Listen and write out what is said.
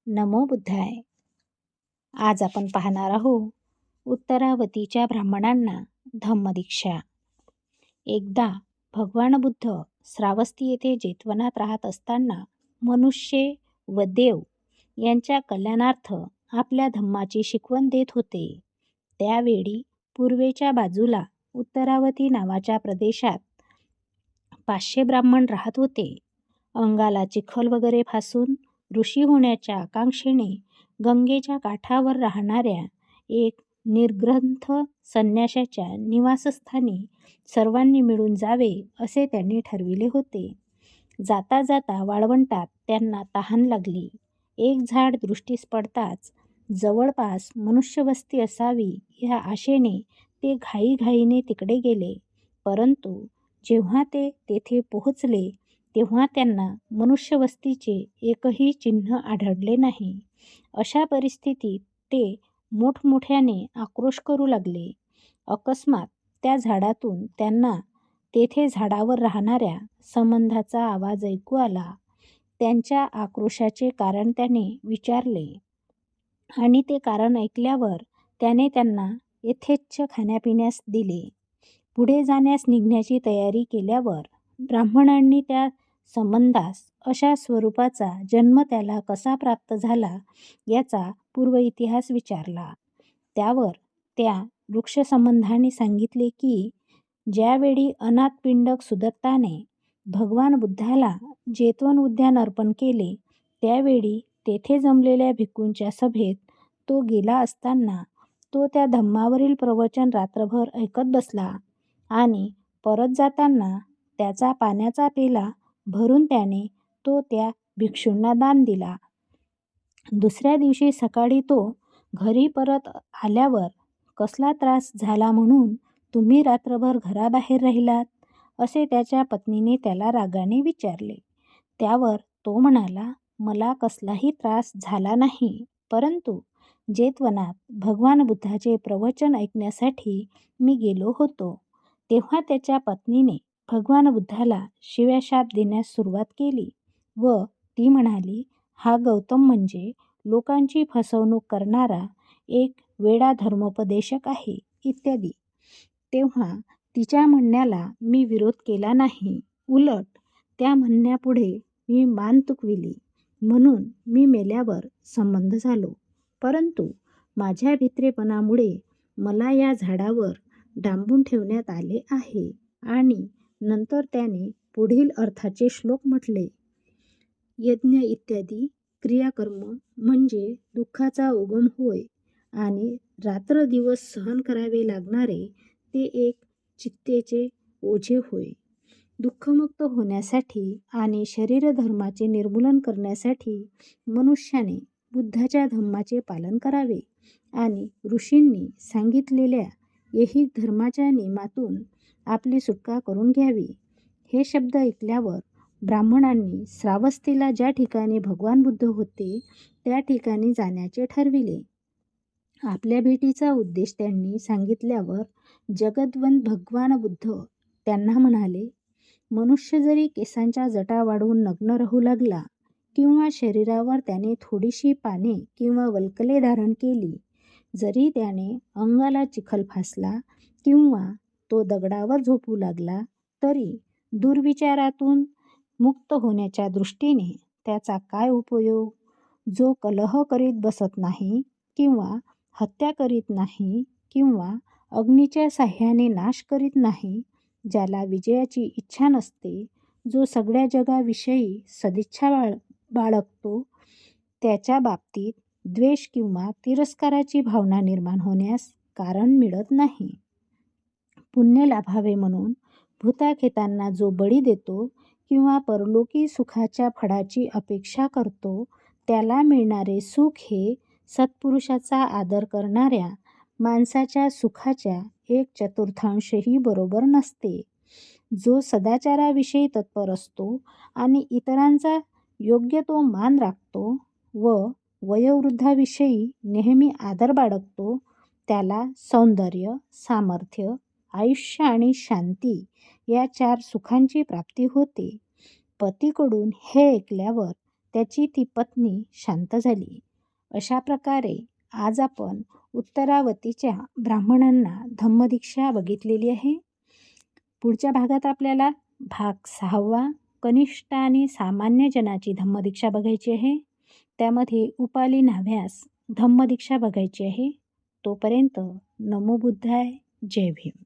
नमो बुद्धाय. आज आपण पाहणार आहोत उत्तरावतीच्या ब्राह्मणांना धम्मदीक्षा. एकदा भगवान बुद्ध श्रावस्ती येथे जेतवनात राहत असताना मनुष्य व देव यांच्या कल्याणार्थ आपल्या धम्माची शिकवण देत होते. त्यावेळी पूर्वेच्या बाजूला उत्तरावती नावाच्या प्रदेशात 500 ब्राह्मण राहत होते. अंगाला चिखल वगैरे फासून ऋषी होण्याच्या आकांक्षेने गंगेच्या काठावर राहणाऱ्या एक निर्ग्रंथ संन्याशाच्या निवासस्थानी सर्वांनी मिळून जावे असे त्यांनी ठरविले होते. जाता जाता वाळवंटात त्यांना तहान लागली. एक झाड दृष्टीस पडताच जवळपास मनुष्यवस्ती असावी या आशेने ते घाईघाईने तिकडे गेले. परंतु जेव्हा ते तेथे पोहोचले तेव्हा त्यांना मनुष्यवस्तीचे एकही चिन्ह आढळले नाही. अशा परिस्थितीत ते मोठमोठ्याने आक्रोश करू लागले. अकस्मात त्या झाडातून त्यांना तेथे झाडावर राहणाऱ्या संबंधाचा आवाज ऐकू आला. त्यांच्या आक्रोशाचे कारण त्याने विचारले आणि ते कारण ऐकल्यावर त्याने त्यांना यथेच्छ खाण्यापिण्यास दिले. पुढे जाण्यास निघण्याची तयारी केल्यावर ब्राह्मणांनी त्या संबंधास अशा स्वरूपाचा जन्म त्याला कसा प्राप्त झाला याचा पूर्वइतिहास विचारला. त्यावर त्या वृक्षसंबंधाने सांगितले की ज्यावेळी अनाथ पिंडक सुदत्ताने भगवान बुद्धाला जेतवन उद्यान अर्पण केले त्यावेळी तेथे जमलेल्या भिक्खूंच्या सभेत तो गेला असताना तो त्या धम्मावरील प्रवचन रात्रभर ऐकत बसला आणि परत जाताना त्याचा पाण्याचा पेला भरून त्याने तो त्या भिक्षूंना दान दिला. दुसऱ्या दिवशी सकाळी तो घरी परत आल्यावर कसला त्रास झाला म्हणून तुम्ही रात्रभर घराबाहेर राहिलात असे त्याच्या पत्नीने त्याला रागाने विचारले. त्यावर तो म्हणाला, मला कसलाही त्रास झाला नाही, परंतु जेतवनात भगवान बुद्धाचे प्रवचन ऐकण्यासाठी मी गेलो होतो. तेव्हा त्याच्या पत्नीने भगवान बुद्धाला शिव्याशाप देण्यास सुरुवात केली व ती म्हणाली, हा गौतम म्हणजे लोकांची फसवणूक करणारा एक वेडा धर्मोपदेशक आहे इत्यादी. तेव्हा तिच्या म्हणण्याला मी विरोध केला नाही. उलट त्या म्हणण्यापुढे मी मान तुकविली. म्हणून मी मेल्यावर संबंध झालो. परंतु माझ्या भित्रेपणामुळे मला या झाडावर डांबून ठेवण्यात आले आहे. आणि नंतर त्याने पुढील अर्थाचे श्लोक म्हटले. यज्ञ इत्यादी क्रियाकर्म म्हणजे दुःखाचा उगम होय आणि रात्रदिवस सहन करावे लागणारे ते एक चित्तेचे ओझे होय. दुःखमुक्त होण्यासाठी आणि शरीरधर्माचे निर्मूलन करण्यासाठी मनुष्याने बुद्धाच्या धम्माचे पालन करावे आणि ऋषींनी सांगितलेल्या ऐहिक धर्माच्या नियमातून आपली सुटका करून घ्यावी. हे शब्द ऐकल्यावर ब्राह्मणांनी श्रावस्तीला ज्या ठिकाणी भगवान बुद्ध होते त्या ठिकाणी जाण्याचे ठरविले. आपल्या भेटीचा उद्देश त्यांनी सांगितल्यावर जगद्वंद भगवान बुद्ध त्यांना म्हणाले, मनुष्य जरी केसांच्या जटा वाढवून नग्न राहू लागला किंवा शरीरावर त्याने थोडीशी पाने किंवा वल्कले धारण केली, जरी त्याने अंगाला चिखल फासला किंवा तो दगडावर झोपू लागला, तरी दुर्विचारातून मुक्त होण्याच्या दृष्टीने त्याचा काय उपयोग? जो कलह करीत बसत नाही किंवा हत्या करीत नाही किंवा अग्नीच्या साह्याने नाश करीत नाही, ज्याला विजयाची इच्छा नसते, जो सगळ्या जगाविषयी सदिच्छा बाळगतो, त्याच्या बाबतीत द्वेष किंवा तिरस्काराची भावना निर्माण होण्यास कारण मिळत नाही. पुण्य लाभावे म्हणून भूताखेतांना जो बळी देतो किंवा परलोकी सुखाच्या फळाची अपेक्षा करतो, त्याला मिळणारे सुख हे सत्पुरुषाचा आदर करणाऱ्या माणसाच्या सुखाच्या 1/4ही बरोबर नसते. जो सदाचाराविषयी तत्पर असतो आणि इतरांचा योग्य तो मान राखतो व वयोवृद्धाविषयी नेहमी आदर बाळगतो, त्याला सौंदर्य, सामर्थ्य, आयुष्य आणि शांती या 4 सुखांची प्राप्ती होते. पतीकडून हे ऐकल्यावर त्याची ती पत्नी शांत झाली. अशा प्रकारे आज आपण उत्तरावतीच्या ब्राह्मणांना धम्मदीक्षा बघितलेली आहे. पुढच्या भागात आपल्याला भाग 6वा कनिष्ठ आणि सामान्य जनाची धम्मदीक्षा बघायची आहे. त्यामध्ये उपाली न्हाव्यास धम्मदीक्षा बघायची आहे. तोपर्यंत नमो बुद्धाय, जय भीम.